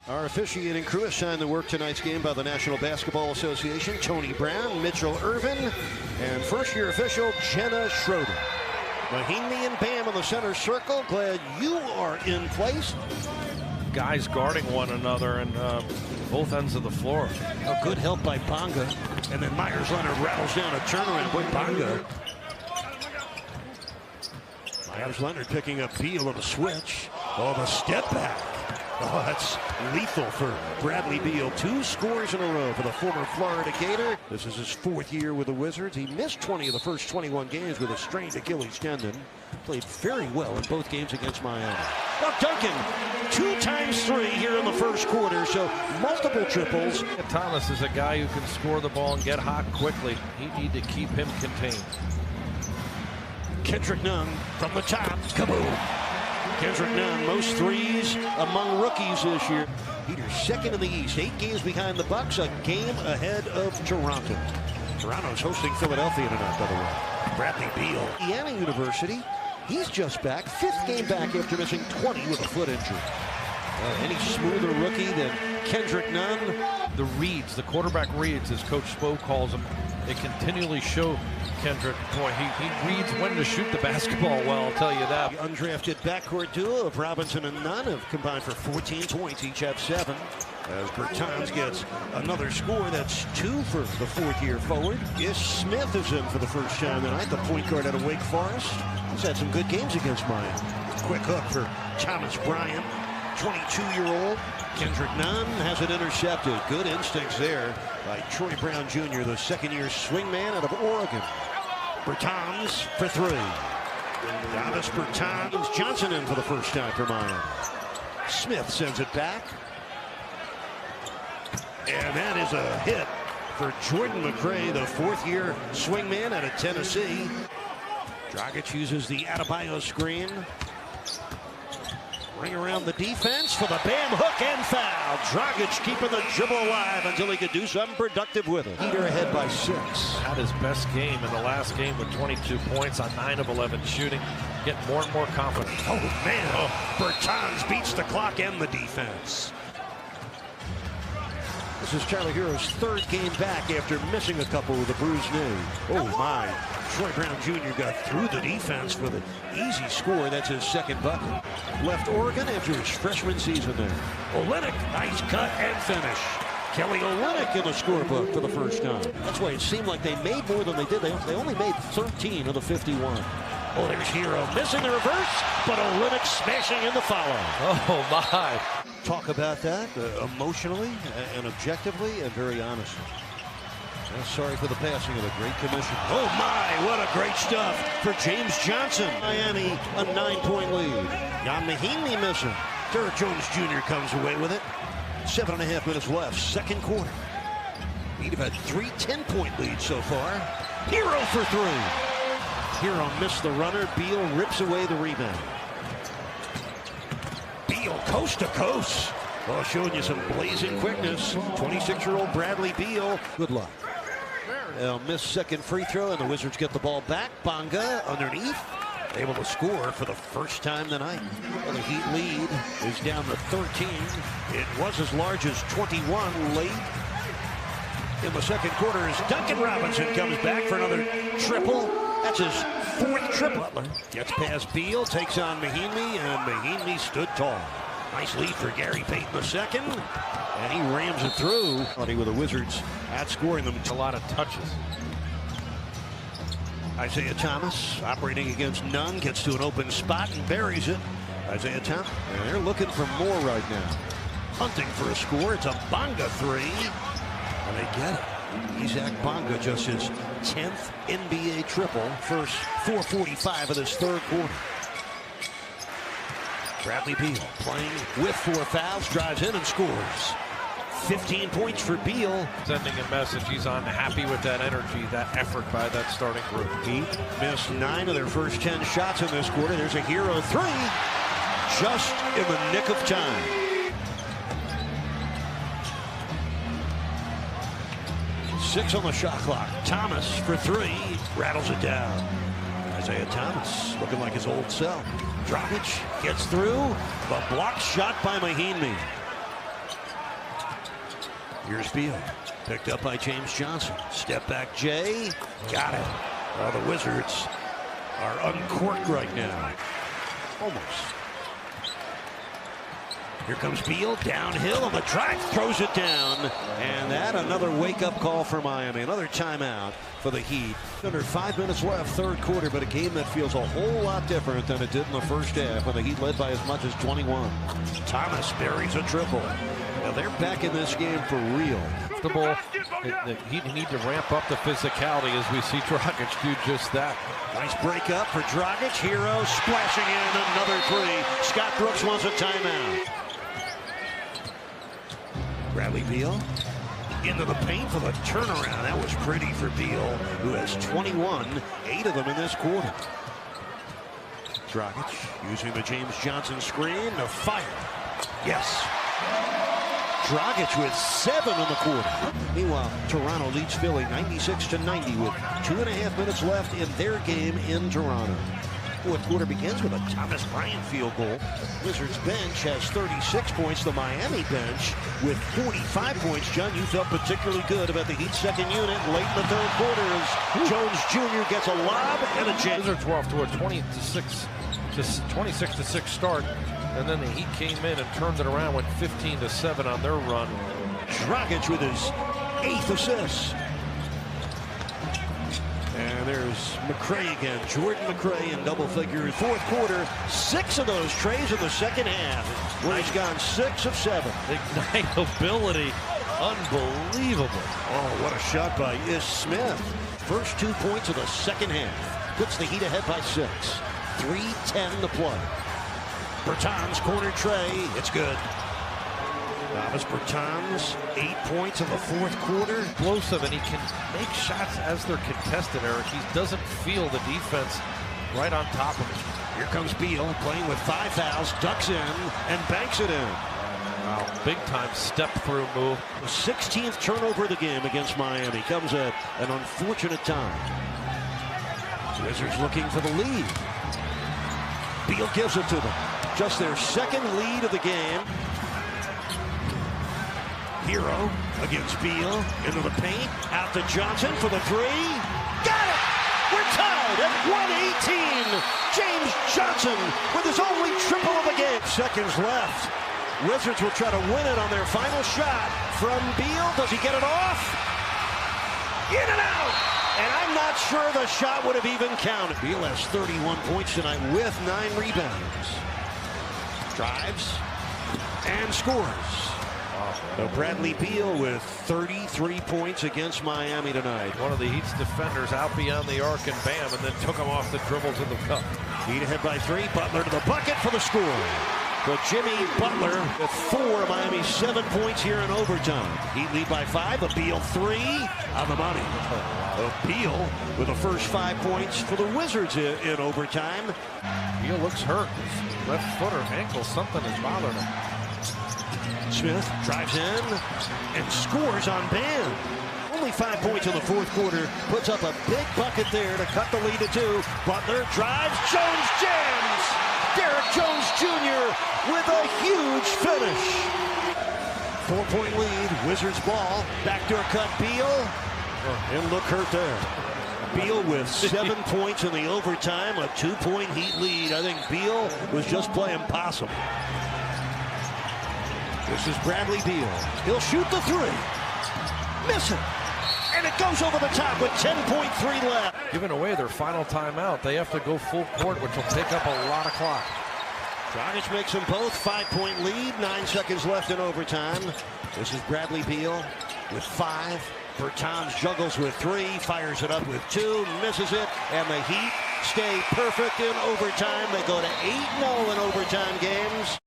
Our officiating crew assigned to work tonight's game by the National Basketball Association: Tony Brown, Mitchell Irvin, and first-year official Jenna Schroeder. Mahinmi and Bam in the center circle. Glad you are in place. Guys guarding one another and both ends of the floor. A good help by Bonga. And then Myers Leonard rattles down a turnaround with Bonga. Myers Leonard picking up Beal on the switch. Oh, the step back. Oh, that's lethal for Bradley Beal. 2 scores in a row for the former Florida Gator. This is his 4th year with the Wizards. He missed 20 of the first 21 games with a strained Achilles tendon. Played very well in both games against Miami. Now Duncan, 2 times 3 here in the first quarter, so multiple triples. Thomas is a guy who can score the ball and get hot quickly. You need to keep him contained. Kendrick Nunn from the top. Kaboom! Kendrick Nunn, most threes among rookies this year. Peter's 2nd in the East, 8 games behind the Bucks, a game ahead of Toronto. Toronto's hosting Philadelphia tonight, by the way. Bradley Beal. Indiana University, he's just back, 5th game back after missing 20 with a foot injury. Any smoother rookie than Kendrick Nunn? The reads, the quarterback reads, as Coach Spo calls them, they continually show Kendrick. Boy, he reads when to shoot the basketball well, I'll tell you that. The undrafted backcourt duo of Robinson and Nunn have combined for 14 points, each have 7. As Bertans gets another score, that's 2 for the 4th-year forward. Ish Smith is in for the first time tonight, the point guard out of Wake Forest. He's had some good games against Miami. Quick hook for Thomas Bryant, 22-year-old. Kendrick Nunn has it intercepted. Good instincts there by Troy Brown Jr., the 2nd-year swingman out of Oregon. Bertans for 3. Davis Bertans. Johnson in for the first time for Miami. Smith sends it back. And that is a hit for Jordan McRae, the 4th-year swingman out of Tennessee. Dragic uses the Adebayo screen. Ring around the defense for the Bam hook and foul. Dragic keeping the dribble alive until he could do something productive with it. Heater ahead by 6. Had his best game in the last game with 22 points on 9 of 11 shooting. Getting more and more confident. Oh, man. Bertans beats the clock and the defense. This is Tyler Hero's 3rd game back after missing a couple with a bruised knee. Oh, my. Troy Brown Jr. got through the defense with an easy score. That's his 2nd bucket. Left Oregon after his freshman season there. Olynyk, nice cut and finish. Kelly Olynyk in the scorebook for the first time. That's why it seemed like they made more than they did. They only made 13 of the 51. Oh, there's Hero missing the reverse, but Olynyk smashing in the follow. Oh, my. Talk about that emotionally and objectively and very honestly. Sorry for the passing of the great commission. Oh my, what a great stuff for James Johnson. Miami, a 9-point lead. Jan Mahinmi missing. Derrick Jones Jr. comes away with it. 7.5 minutes left, 2nd quarter. He'd have had 3 10-point leads so far. Hero for 3. Hero missed the runner. Beal rips away the rebound. Beal coast to coast. Oh, showing you some blazing quickness. 26-year-old Bradley Beal. Good luck. They'll miss 2nd free throw, and the Wizards get the ball back. Bonga underneath, able to score for the first time tonight. Well, the Heat lead is down to 13. It was as large as 21 late in the 2nd quarter as Duncan Robinson comes back for another triple. That's his 4th triple. Butler gets past Beal, takes on Mahinmi, and Mahinmi stood tall. Nice lead for Gary Payton II, and he rams it through. With the Wizards outscoring them. A lot of touches. Isaiah Thomas operating against Nunn, gets to an open spot and buries it. Isaiah Thomas, and they're looking for more right now. Hunting for a score. It's a Bonga 3, and they get it. Isaac Bonga, just his 10th NBA triple. First 4:45 of this 3rd quarter. Bradley Beal playing with 4 fouls, drives in and scores. 15 points for Beal. Sending a message, he's unhappy with that energy, that effort by that starting group. Heat missed 9 of their first 10 shots in this quarter. There's a Hero 3, just in the nick of time. Six on the shot clock. Thomas for 3, rattles it down. Isaiah Thomas looking like his old self. Dragic gets through. The block shot by Mahinmi. Here's Beal. Picked up by James Johnson. Step back Jay. Got it. Oh, the Wizards are uncorked right now. Almost. Here comes Beal, downhill on the drive, throws it down. And that another wake-up call for Miami. Another timeout for the Heat. Under 5 minutes left, third quarter, but a game that feels a whole lot different than it did in the first half when the Heat led by as much as 21. Thomas buries a triple. Now they're back in this game for real. The ball, the Heat need to ramp up the physicality as we see Dragic do just that. Nice break up for Dragic. Hero splashing in another three. Scott Brooks wants a timeout. Bradley Beal into the paint for the turnaround. That was pretty for Beal, who has 21, 8 of them in this quarter. Dragic using the James Johnson screen to fire. Yes. Dragic with 7 in the quarter. Meanwhile, Toronto leads Philly 96-90 with 2.5 minutes left in their game in Toronto. Fourth quarter begins with a Thomas Bryant field goal. Wizards bench has 36 points. The Miami bench with 45 points. John, you felt particularly good about the Heat's second unit late in the third quarter as Jones Jr. gets a lob and a jam. Wizards were off to a 26-6 start, and then the Heat came in and turned it around, went 15-7 on their run. Dragic with his 8th assist. And there's McRae again. Jordan McRae in double figures. Fourth quarter, 6 of those trays in the second half, where he's gone 6 of 7. Ignite ability, unbelievable. Oh, what a shot by Ish Smith. First 2 points of the second half. Puts the Heat ahead by 6. 3:10 to play. Bertans corner tray. It's good. Davis Bertans, 8 points in the fourth quarter. Explosive, and he can make shots as they're contested, Eric. He doesn't feel the defense right on top of him. Here comes Beal playing with 5 fouls, ducks in, and banks it in. Wow, big-time step-through move. The 16th turnover of the game against Miami comes at an unfortunate time. Wizards looking for the lead. Beal gives it to them. Just their second lead of the game. Hero against Beal into the paint, out to Johnson for the three. Got it! We're tied at 118. James Johnson with his only triple of the game. Seconds left. Wizards will try to win it on their final shot from Beal. Does he get it off? In and out! And I'm not sure the shot would have even counted. Beal has 31 points tonight with 9 rebounds. Drives and scores. So Bradley Beal with 33 points against Miami tonight. One of the Heat's defenders out beyond the arc and bam, and then took him off the dribble to the cup. Heat ahead by 3. Butler to the bucket for the score. So Jimmy Butler with 4 of Miami's 7 points here in overtime. Heat lead by 5. A Beal 3 on the money. A Beal with the first 5 points for the Wizards in overtime. Beal looks hurt. His left foot or ankle, something is bothering him. Smith drives in and scores on Bam. Only 5 points in the fourth quarter. Puts up a big bucket there to cut the lead to 2. Butler drives. Jones jams. Derrick Jones Jr. with a huge finish. 4-point lead. Wizards ball. Backdoor cut. Beal. And look hurt there. Beal with 7 points in the overtime. A 2-point Heat lead. I think Beal was just playing possum. This is Bradley Beal. He'll shoot the 3. Miss it. And it goes over the top with 10.3 left. Giving away their final timeout. They have to go full court, which will take up a lot of clock. Dragic makes them both. 5-point lead. 9 seconds left in overtime. This is Bradley Beal with 5. Bertans juggles with 3. Fires it up with 2. Misses it. And the Heat stay perfect in overtime. They go to 8-0 in overtime games.